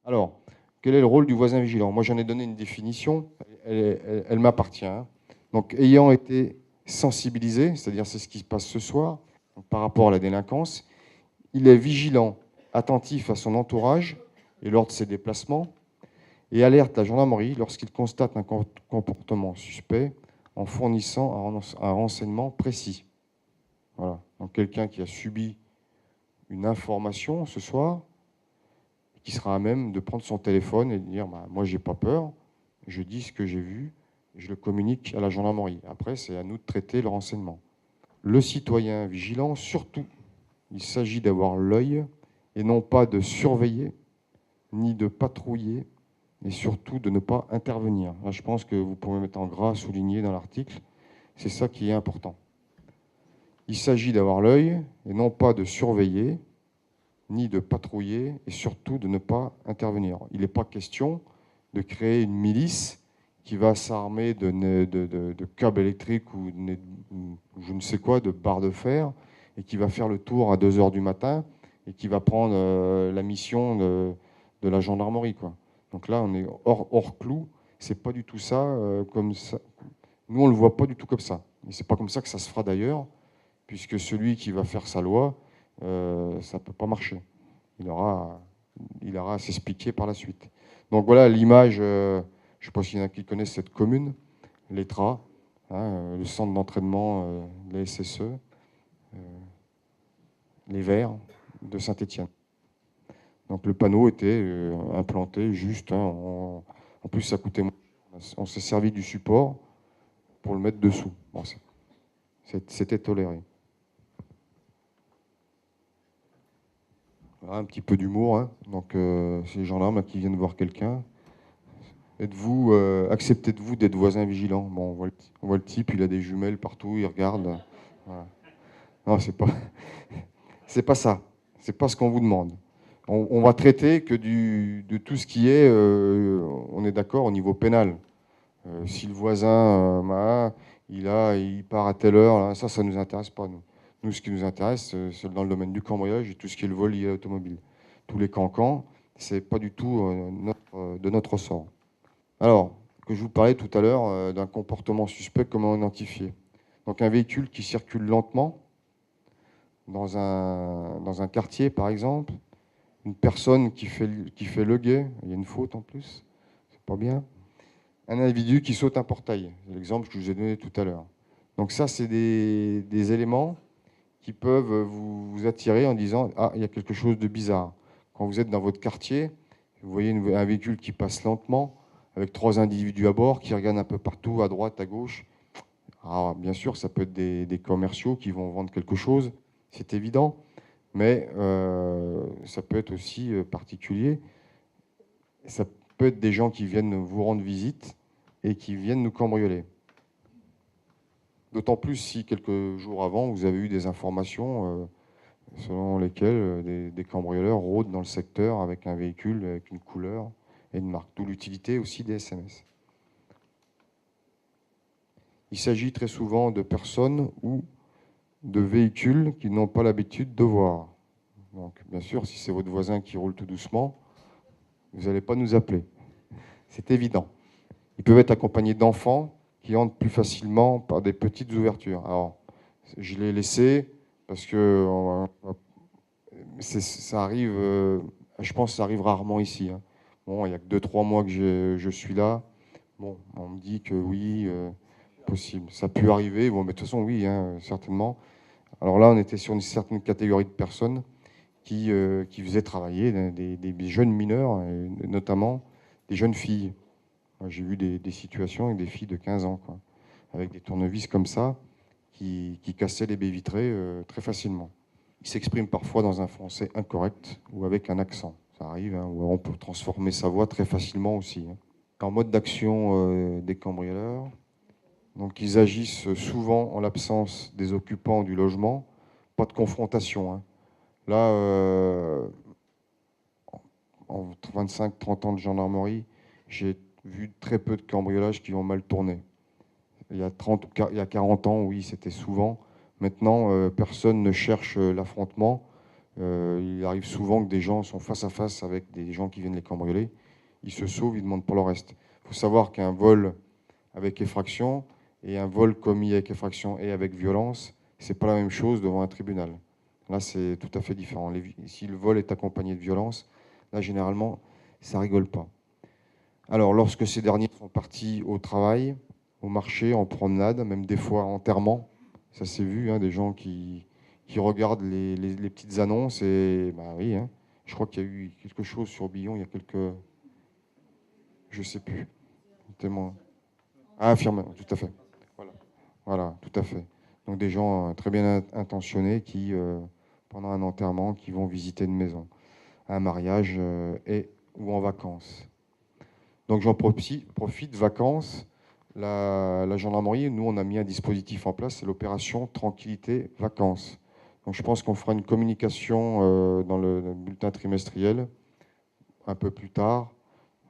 Alors, quel est le rôle du voisin vigilant? Moi, j'en ai donné une définition, elle m'appartient, hein. Donc, ayant été sensibilisé, c'est-à-dire c'est ce qui se passe ce soir, par rapport à la délinquance, il est vigilant, attentif à son entourage et lors de ses déplacements, et alerte la gendarmerie lorsqu'il constate un comportement suspect en fournissant un renseignement précis. Voilà. Donc, quelqu'un qui a subi une information ce soir, qui sera à même de prendre son téléphone et de dire bah, moi j'ai pas peur, je dis ce que j'ai vu, je le communique à la gendarmerie. Après, c'est à nous de traiter le renseignement. Le citoyen vigilant, surtout, il s'agit d'avoir l'œil et non pas de surveiller, ni de patrouiller, et surtout de ne pas intervenir. Là, je pense que vous pouvez mettre en gras souligné dans l'article, c'est ça qui est important. Il s'agit d'avoir l'œil et non pas de surveiller, ni de patrouiller, et surtout de ne pas intervenir. Il n'est pas question de créer une milice qui va s'armer de câbles électriques ou je ne sais quoi, de barres de fer, et qui va faire le tour à 2 heures du matin, et qui va prendre la mission de la gendarmerie, quoi. Donc là, on est hors clou. C'est pas du tout ça, comme ça. Nous, on le voit pas du tout comme ça. Et c'est pas comme ça que ça se fera d'ailleurs, puisque celui qui va faire sa loi, ça peut pas marcher. Il aura à s'expliquer par la suite. Donc voilà l'image, je ne sais pas s'il y en a qui connaissent cette commune, l'ETRA, hein, le centre d'entraînement de la SSE, les Verts de Saint-Étienne. Donc le panneau était implanté juste, hein, en plus ça coûtait moins. On s'est servi du support pour le mettre dessous. Bon, c'était toléré. Voilà, un petit peu d'humour, hein. Donc c'est les gendarmes qui viennent voir quelqu'un. Êtes-vous, acceptez-vous d'être voisin vigilant? Bon, on voit le type, il a des jumelles partout, il regarde. Voilà. Non, c'est pas ça. C'est pas ce qu'on vous demande. On va traiter que de tout ce qui est, on est d'accord, au niveau pénal. Si le voisin, il part à telle heure, là, ça nous intéresse pas, nous. Nous, ce qui nous intéresse, c'est dans le domaine du cambriolage et tout ce qui est le vol lié à l'automobile. Tous les cancans, c'est pas du tout de notre ressort. Alors, que je vous parlais tout à l'heure d'un comportement suspect, comment identifier? Donc un véhicule qui circule lentement dans un quartier, par exemple, une personne qui fait le guet, il y a une faute en plus, c'est pas bien. Un individu qui saute un portail, l'exemple que je vous ai donné tout à l'heure. Donc ça, c'est des éléments qui peuvent vous attirer en disant « Ah, il y a quelque chose de bizarre ». Quand vous êtes dans votre quartier, vous voyez un véhicule qui passe lentement, avec 3 individus à bord, qui regardent un peu partout, à droite, à gauche. Alors, bien sûr, ça peut être des commerciaux qui vont vendre quelque chose, c'est évident, mais ça peut être aussi particulier. Ça peut être des gens qui viennent vous rendre visite et qui viennent nous cambrioler. D'autant plus si quelques jours avant, vous avez eu des informations selon lesquelles des cambrioleurs rôdent dans le secteur avec un véhicule, avec une couleur et une marque. D'où l'utilité aussi des SMS. Il s'agit très souvent de personnes ou de véhicules qu'ils n'ont pas l'habitude de voir. Donc, bien sûr, si c'est votre voisin qui roule tout doucement, vous n'allez pas nous appeler. C'est évident. Ils peuvent être accompagnés d'enfants qui entrent plus facilement par des petites ouvertures. Alors, je l'ai laissé parce que ça arrive, je pense que ça arrive rarement ici, hein. Bon, il n'y a que 2-3 mois que je suis là. Bon, on me dit que oui, possible. Ça a pu arriver. Bon, mais de toute façon, oui, hein, certainement. Alors là, on était sur une certaine catégorie de personnes qui faisaient travailler des jeunes mineurs, et notamment des jeunes filles. J'ai vu des situations avec des filles de 15 ans, quoi, avec des tournevis comme ça, qui cassaient les baies vitrées très facilement. Ils s'expriment parfois dans un français incorrect ou avec un accent. Ça arrive, hein, ou on peut transformer sa voix très facilement aussi, hein. En mode d'action des cambrioleurs, donc ils agissent souvent en l'absence des occupants du logement. Pas de confrontation, hein. Là, en 25-30 ans de gendarmerie, j'ai vu très peu de cambriolages qui ont mal tourné. Il y a 40 ans, oui, c'était souvent. Maintenant, personne ne cherche l'affrontement. Il arrive souvent que des gens sont face à face avec des gens qui viennent les cambrioler. Ils se sauvent, ils ne demandent pas le reste. Il faut savoir qu'un vol avec effraction et un vol commis avec effraction et avec violence, ce n'est pas la même chose devant un tribunal. Là, c'est tout à fait différent. Si le vol est accompagné de violence, là, généralement, ça rigole pas. Alors, lorsque ces derniers sont partis au travail, au marché, en promenade, même des fois en enterrement, ça s'est vu, hein, des gens qui regardent les petites annonces et, bah oui, hein, je crois qu'il y a eu quelque chose sur Billon, il y a quelques, je sais plus, tellement. Ah, affirme, tout à fait. Voilà, voilà, tout à fait. Donc des gens très bien intentionnés qui, pendant un enterrement, qui vont visiter une maison, un mariage et ou en vacances. Donc j'en profite, vacances. La gendarmerie, nous, on a mis un dispositif en place, c'est l'opération Tranquillité Vacances. Donc je pense qu'on fera une communication dans le bulletin trimestriel un peu plus tard,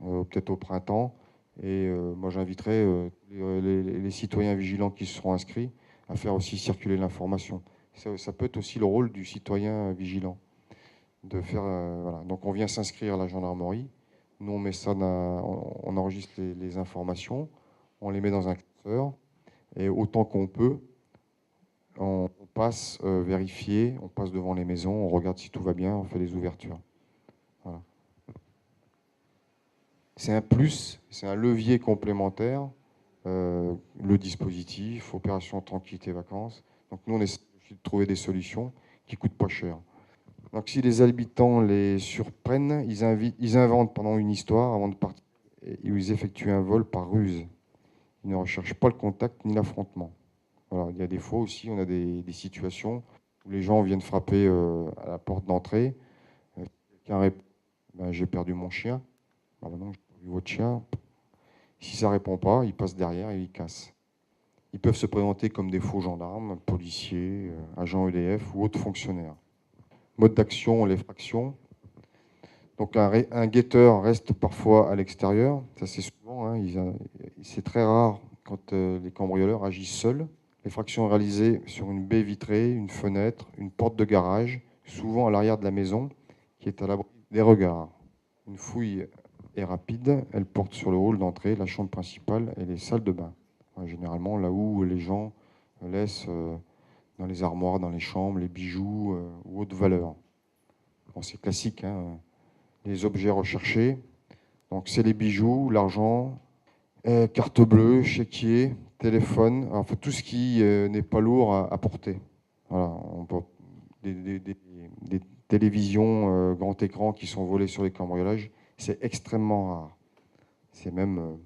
peut-être au printemps. Et moi, j'inviterai les citoyens vigilants qui se seront inscrits à faire aussi circuler l'information. Ça peut être aussi le rôle du citoyen vigilant. De faire, voilà. Donc on vient s'inscrire à la gendarmerie. Nous, on met ça on enregistre les informations, on les met dans un classeur. Et autant qu'on peut, on passe vérifier, on passe devant les maisons, on regarde si tout va bien, on fait les ouvertures. Voilà. C'est un plus, c'est un levier complémentaire, le dispositif, opération tranquillité vacances. Donc nous, on essaie de trouver des solutions qui ne coûtent pas cher. Donc si les habitants les surprennent, ils inventent pendant une histoire avant de partir et ils effectuent un vol par ruse. Ils ne recherchent pas le contact ni l'affrontement. Voilà. Il y a des fois aussi, on a des situations où les gens viennent frapper à la porte d'entrée. Quelqu'un répond, ben, j'ai perdu mon chien. Ah ben non, j'ai perdu votre chien. Si ça ne répond pas, ils passent derrière et ils cassent. Ils peuvent se présenter comme des faux gendarmes, policiers, agents EDF ou autres fonctionnaires. Mode d'action, l'effraction. Donc un guetteur reste parfois à l'extérieur, ça c'est souvent, hein, c'est très rare quand les cambrioleurs agissent seuls. L'effraction est réalisée sur une baie vitrée, une fenêtre, une porte de garage, souvent à l'arrière de la maison, qui est à l'abri des regards. Une fouille est rapide, elle porte sur le hall d'entrée, la chambre principale et les salles de bain. Généralement là où les gens laissent dans les armoires, dans les chambres, les bijoux ou autres valeurs. Bon, c'est classique, hein, les objets recherchés. Donc c'est les bijoux, l'argent, carte bleue, chéquier, téléphone, enfin tout ce qui n'est pas lourd à porter. Voilà, des télévisions grand écran qui sont volées sur les cambriolages, c'est extrêmement rare. C'est même,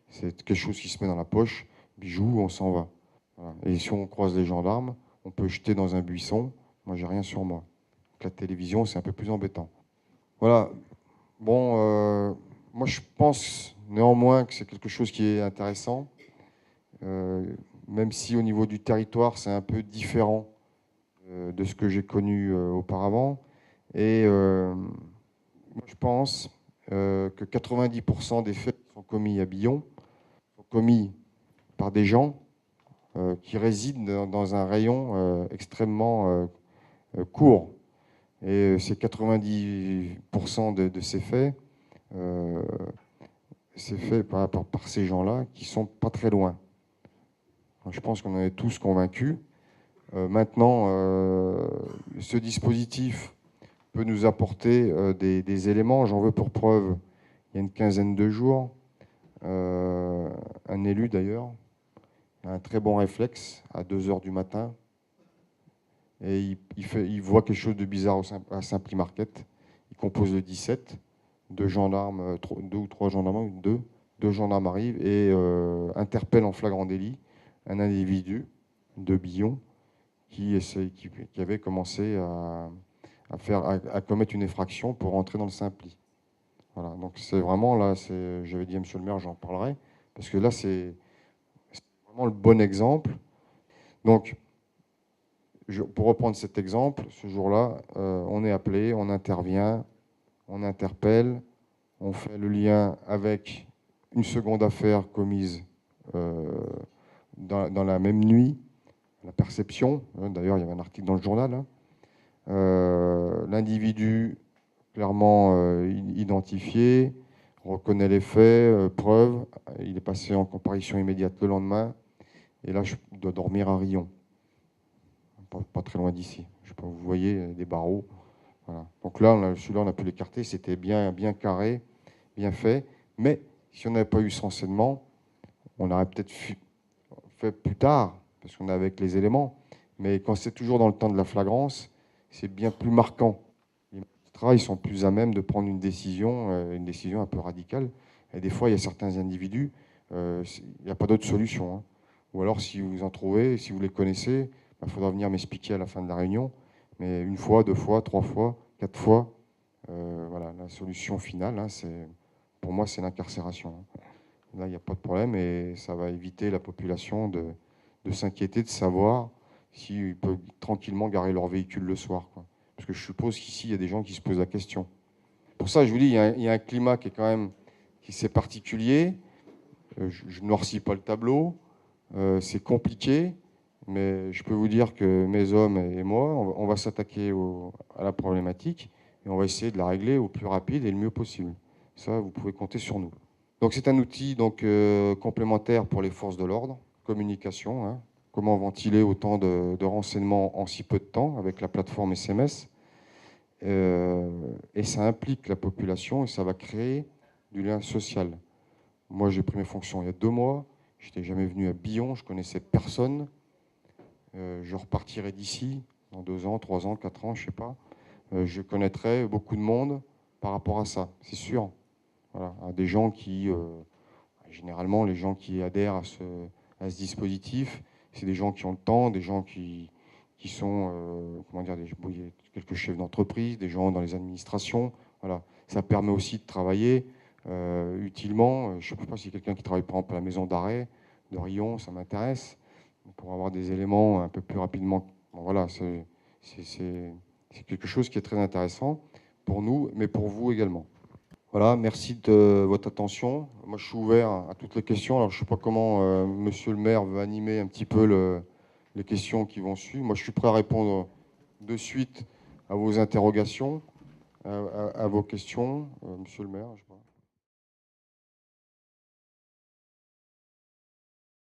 c'est quelque chose qui se met dans la poche, bijoux, on s'en va. Voilà. Et si on croise les gendarmes, on peut jeter dans un buisson. Moi, j'ai rien sur moi. Donc, la télévision, c'est un peu plus embêtant. Voilà. Bon, moi je pense néanmoins que c'est quelque chose qui est intéressant, même si au niveau du territoire c'est un peu différent de ce que j'ai connu auparavant. Et moi je pense que 90% des faits qui sont commis à Billon sont commis par des gens qui résident dans un rayon extrêmement court. Et ces 90% de ces faits, c'est fait par ces gens-là qui sont pas très loin. Je pense qu'on en est tous convaincus. Maintenant, ce dispositif peut nous apporter des éléments. J'en veux pour preuve, il y a une quinzaine de jours, un élu d'ailleurs a un très bon réflexe à 2 heures du matin et il voit quelque chose de bizarre à Simply Market. Il compose le 17. Deux gendarmes, deux ou trois gendarmes, deux gendarmes arrivent et interpellent en flagrant délit un individu de Billon qui avait commencé à commettre une effraction pour entrer dans le Simply. Voilà, donc c'est vraiment là, j'avais dit à monsieur le maire, j'en parlerai, parce que là c'est vraiment le bon exemple. Donc, pour reprendre cet exemple, ce jour-là, on est appelé, on intervient, on interpelle, on fait le lien avec une seconde affaire commise dans la même nuit. la perception. D'ailleurs, il y avait un article dans le journal. L'individu clairement identifié, reconnaît les faits, preuve. Il est passé en comparution immédiate le lendemain. Et là, je dois dormir à Rion, pas très loin d'ici. Je sais pas, vous voyez des barreaux. Voilà. Donc là, celui-là, on a pu l'écarter. C'était bien carré, bien fait. Mais si on n'avait pas eu ce renseignement, on aurait peut-être fait plus tard, parce qu'on est avec les éléments. Mais quand c'est toujours dans le temps de la flagrance, c'est bien plus marquant. Les magistrats, ils sont plus à même de prendre une décision un peu radicale. Et des fois, il y a certains individus, il n'y a pas d'autre solution. Hein. Ou alors, si vous en trouvez, si vous les connaissez, il faudra venir m'expliquer à la fin de la réunion. Mais une fois, deux fois, trois fois, quatre fois, voilà, la solution finale, hein, pour moi, c'est l'incarcération. Hein. Là, il n'y a pas de problème et ça va éviter la population de s'inquiéter, de savoir s'ils peuvent tranquillement garer leur véhicule le soir. Quoi. Parce que je suppose qu'ici, il y a des gens qui se posent la question. Pour ça, je vous dis, il y a un climat qui est quand même c'est particulier. Je ne noircis pas le tableau. C'est compliqué. Mais je peux vous dire que mes hommes et moi, on va s'attaquer à la problématique et on va essayer de la régler au plus rapide et le mieux possible. Ça, vous pouvez compter sur nous. Donc c'est un outil complémentaire pour les forces de l'ordre, communication, hein, comment ventiler autant de renseignements en si peu de temps avec la plateforme SMS. Et ça implique la population et ça va créer du lien social. Moi, j'ai pris mes fonctions il y a 2 mois. Je n'étais jamais venu à Billon, je connaissais personne. Je repartirai d'ici dans 2 ans, 3 ans, 4 ans, je ne sais pas. Je connaîtrai beaucoup de monde par rapport à ça, c'est sûr. Voilà, des gens qui, généralement, les gens qui adhèrent à ce dispositif, c'est des gens qui ont le temps, des gens qui sont, comment dire, quelques chefs d'entreprise, des gens dans les administrations. Voilà. Ça permet aussi de travailler utilement. Je ne sais pas si quelqu'un qui travaille par exemple à la maison d'arrêt de Rion, ça m'intéresse, pour avoir des éléments un peu plus rapidement. Bon, voilà, c'est quelque chose qui est très intéressant pour nous, mais pour vous également. Voilà, merci de votre attention. Moi, je suis ouvert à toutes les questions. Alors, je ne sais pas comment monsieur le maire veut animer un petit peu les questions qui vont suivre. Moi, je suis prêt à répondre de suite à vos interrogations, à vos questions. Monsieur le maire, je sais pas.